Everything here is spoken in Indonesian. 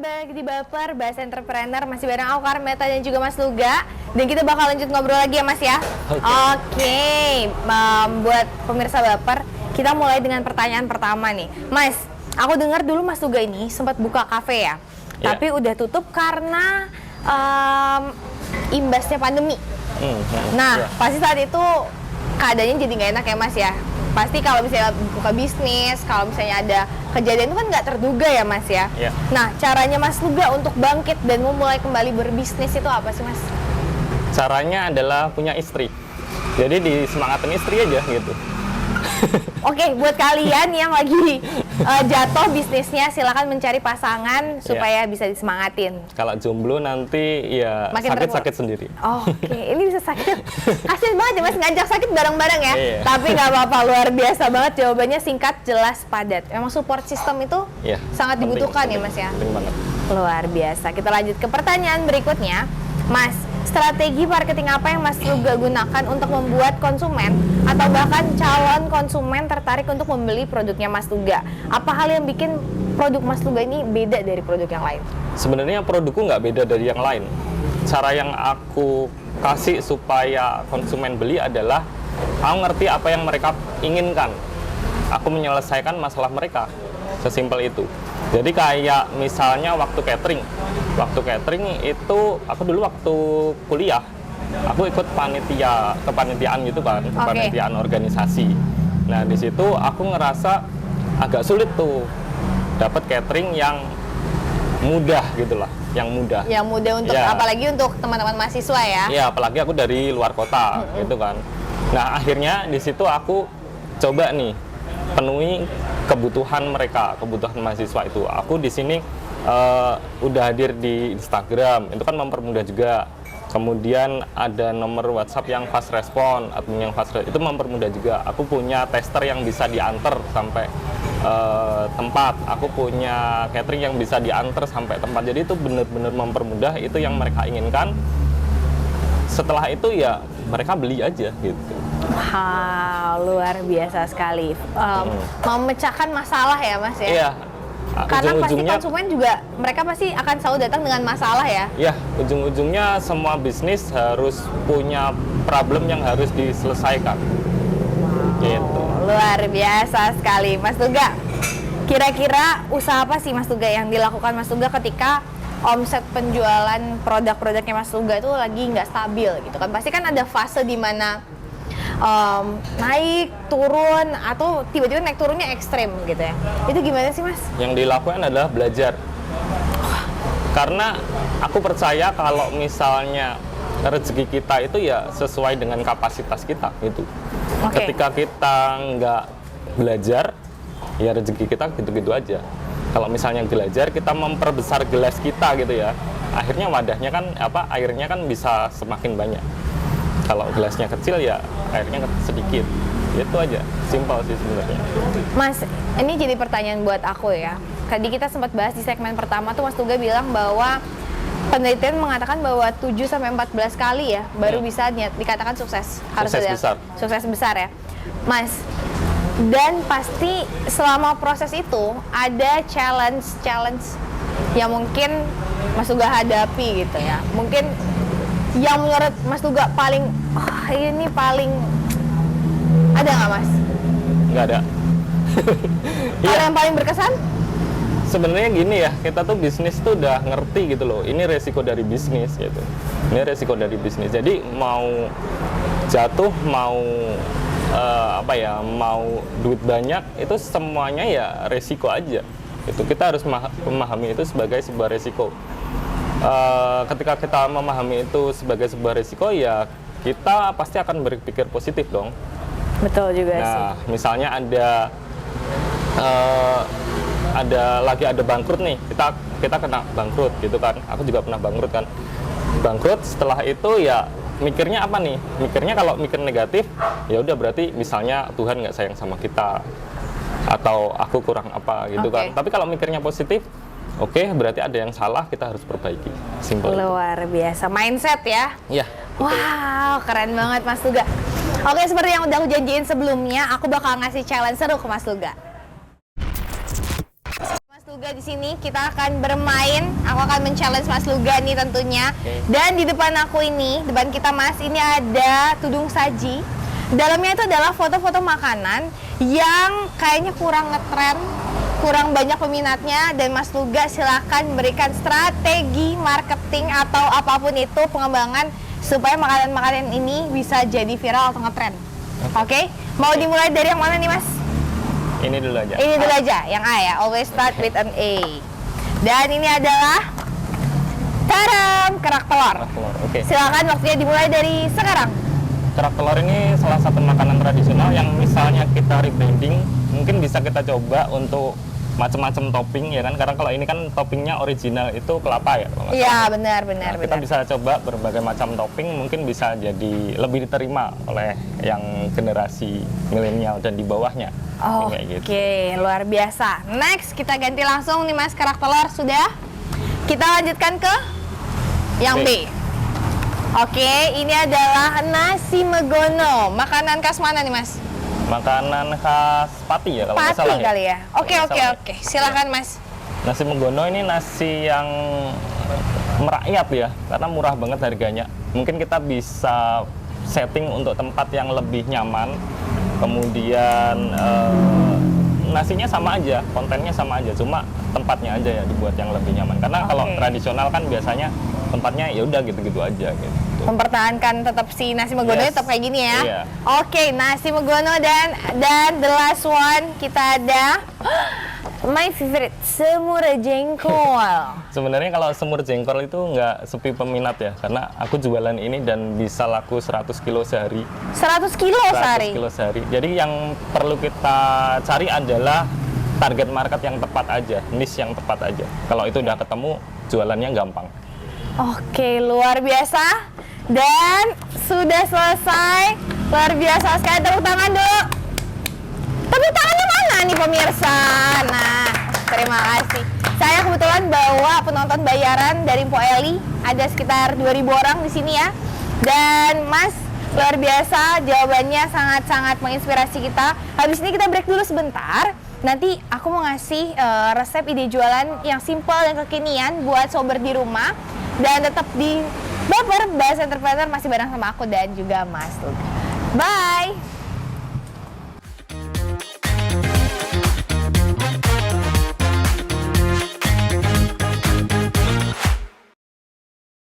balik di Baper, Bahas Entrepreneur. Masih bareng aku, Karmeta, dan juga Mas Luga. Dan kita bakal lanjut ngobrol lagi ya, Mas ya. Oke. Buat pemirsa Baper, kita mulai dengan pertanyaan pertama nih. Mas, aku dengar dulu Mas Luga ini sempat buka kafe ya, tapi udah tutup karena imbasnya pandemi. Nah, pasti saat itu keadaannya jadi nggak enak ya, Mas ya. Pasti kalau misalnya buka bisnis, kalau misalnya ada kejadian itu kan nggak terduga ya, Mas ya. Nah, caranya Mas Luga untuk bangkit dan memulai kembali berbisnis itu apa sih, Mas? Caranya adalah punya istri. Jadi disemangatin istri aja gitu. Oke, buat kalian yang lagi jatuh bisnisnya, silakan mencari pasangan supaya bisa disemangatin. Kalau jomblo nanti ya sakit-sakit sendiri. Oke, ini bisa sakit. Kasian banget ya, Mas, ngajak sakit bareng-bareng ya. Tapi nggak apa-apa, luar biasa banget jawabannya, singkat, jelas, padat. Emang support system itu sangat dibutuhkan ya, Mas ya. Penting banget. Luar biasa. Kita lanjut ke pertanyaan berikutnya. Mas, strategi marketing apa yang Mas Luga gunakan untuk membuat konsumen atau bahkan calon konsumen tertarik untuk membeli produknya Mas Luga? Apa hal yang bikin produk Mas Luga ini beda dari produk yang lain? Sebenarnya produkku nggak beda dari yang lain. Cara yang aku kasih supaya konsumen beli adalah aku ngerti apa yang mereka inginkan. Aku menyelesaikan masalah mereka. Sesimpel itu. Jadi kayak misalnya waktu catering itu aku dulu waktu kuliah aku ikut kepanitiaan gitu kan, kepanitiaan organisasi. Nah di situ aku ngerasa agak sulit tuh dapat catering yang mudah gitulah, yang mudah untuk apalagi untuk teman-teman mahasiswa ya. Iya, apalagi aku dari luar kota gitu kan. Nah akhirnya di situ aku coba nih penuhi kebutuhan mereka, kebutuhan mahasiswa itu. Aku di sini udah hadir di Instagram, itu kan mempermudah juga. Kemudian ada nomor WhatsApp yang fast respon, admin yang fast respon, itu mempermudah juga. Aku punya tester yang bisa diantar sampai tempat. Aku punya catering yang bisa diantar sampai tempat. Jadi itu benar-benar mempermudah, itu yang mereka inginkan. Setelah itu ya mereka beli aja gitu. Wow, luar biasa sekali. Memecahkan masalah ya, Mas ya? Iya. Karena pasti konsumen juga, mereka pasti akan selalu datang dengan masalah ya? Iya, ujung-ujungnya semua bisnis harus punya problem yang harus diselesaikan. Wow, gitu. Luar biasa sekali. Mas Luga, kira-kira usaha apa sih Mas Luga yang dilakukan Mas Luga ketika omset penjualan produk-produknya Mas Luga itu lagi nggak stabil gitu kan? Pasti kan ada fase di mana naik, turun, atau tiba-tiba naik turunnya ekstrem gitu ya. Itu gimana sih, Mas? Yang dilakukan adalah belajar. Karena aku percaya kalau misalnya rezeki kita itu ya sesuai dengan kapasitas kita gitu. Ketika kita nggak belajar, ya rezeki kita gitu-gitu aja. Kalau misalnya belajar, kita memperbesar gelas kita gitu ya. Akhirnya wadahnya kan airnya kan bisa semakin banyak. Kalau gelasnya kecil ya airnya sedikit. Itu aja, simpel sih sebenarnya. Mas, ini jadi pertanyaan buat aku ya. Tadi kita sempat bahas di segmen pertama tuh Mas Luga bilang bahwa penelitian mengatakan bahwa 7-14 kali ya baru bisa dikatakan sukses. Sukses besar ya. Mas, dan pasti selama proses itu ada challenge yang mungkin Mas Luga hadapi gitu ya. Mungkin yang menurut Mas Luga paling ini paling ada nggak, Mas? Nggak ada. Kalau yang paling berkesan? Sebenarnya gini ya, kita tuh bisnis tuh udah ngerti gitu loh. Ini resiko dari bisnis gitu. Ini resiko dari bisnis. Jadi mau jatuh, mau mau duit banyak, itu semuanya ya resiko aja. Itu kita harus memahami itu sebagai sebuah resiko. Ketika kita memahami itu sebagai sebuah risiko ya kita pasti akan berpikir positif dong. Betul juga sih. Nah, misalnya ada bangkrut nih, kita kena bangkrut gitu kan. Aku juga pernah bangkrut kan. Bangkrut, setelah itu ya mikirnya apa nih? Mikirnya kalau mikir negatif ya udah berarti misalnya Tuhan nggak sayang sama kita atau aku kurang apa gitu kan. Tapi kalau mikirnya positif, berarti ada yang salah, kita harus perbaiki. Simpel. Luar biasa. Mindset ya? Iya. Wow, keren banget Mas Luga. Oke, seperti yang udah aku janjiin sebelumnya, aku bakal ngasih challenge seru ke Mas Luga. Mas Luga Luga di sini kita akan bermain. Aku akan men-challenge Mas Luga nih tentunya. Dan di depan aku ini, depan kita Mas, ini ada tudung saji. Dalamnya itu adalah foto-foto makanan yang kayaknya kurang ngetren, kurang banyak peminatnya, dan Mas Luga silakan berikan strategi marketing atau apapun itu pengembangan supaya makanan-makanan ini bisa jadi viral atau ngetren. Oke? Mau dimulai dari yang mana nih Mas? Ini dulu aja. Ini dulu aja, yang A ya. Always start with an A. Dan ini adalah taram, kerak telur. Kerak telur, oke. Silakan waktunya dimulai dari sekarang. Kerak telur ini salah satu makanan tradisional yang misalnya kita rebranding, mungkin bisa kita coba untuk macam-macam topping ya kan, karena kalau ini kan toppingnya original itu kelapa ya kalau nggak Iya, salah. benar. Kita bisa coba berbagai macam topping, mungkin bisa jadi lebih diterima oleh yang generasi milenial dan di bawahnya. Kayak gitu. Oke, luar biasa. Next, kita ganti langsung nih Mas, kerak telur sudah. Kita lanjutkan ke yang B. Oke, ini adalah nasi megono. Makanan khas mana nih Mas? Makanan khas Pati ya kalau nggak Pati salah kali ya. Oke. Ya. Silakan Mas. Nasi megono ini nasi yang merakyat ya, karena murah banget harganya. Mungkin kita bisa setting untuk tempat yang lebih nyaman. Kemudian nasinya sama aja, kontennya sama aja, cuma tempatnya aja ya dibuat yang lebih nyaman. Karena kalau tradisional kan biasanya tempatnya ya udah gitu-gitu aja gitu. Mempertahankan tetap si nasi megono tetap kayak gini ya. Iya. Oke, nasi megono dan the last one kita ada my favorite, semur jengkol. Sebenarnya kalau semur jengkol itu nggak sepi peminat ya, karena aku jualan ini dan bisa laku 100 kilo sehari. 100 kilo 100 sehari. kilo sehari. Jadi yang perlu kita cari adalah target market yang tepat aja, niche yang tepat aja. Kalau itu udah ketemu, jualannya gampang. Oke, luar biasa. Dan sudah selesai. Luar biasa sekali, tepuk tangan dulu. Tepuk tangannya mana nih pemirsa? Nah, terima kasih. Saya kebetulan bawa penonton bayaran dari Mpo Eli, ada sekitar 2.000 orang di sini ya. Dan Mas, luar biasa, jawabannya sangat-sangat menginspirasi kita. Habis ini kita break dulu sebentar. Nanti aku mau ngasih resep ide jualan yang simple dan kekinian buat sober di rumah. Dan tetap di Baper Bahasa Entrepreneur masih bareng sama aku dan juga Mas Luga. Bye!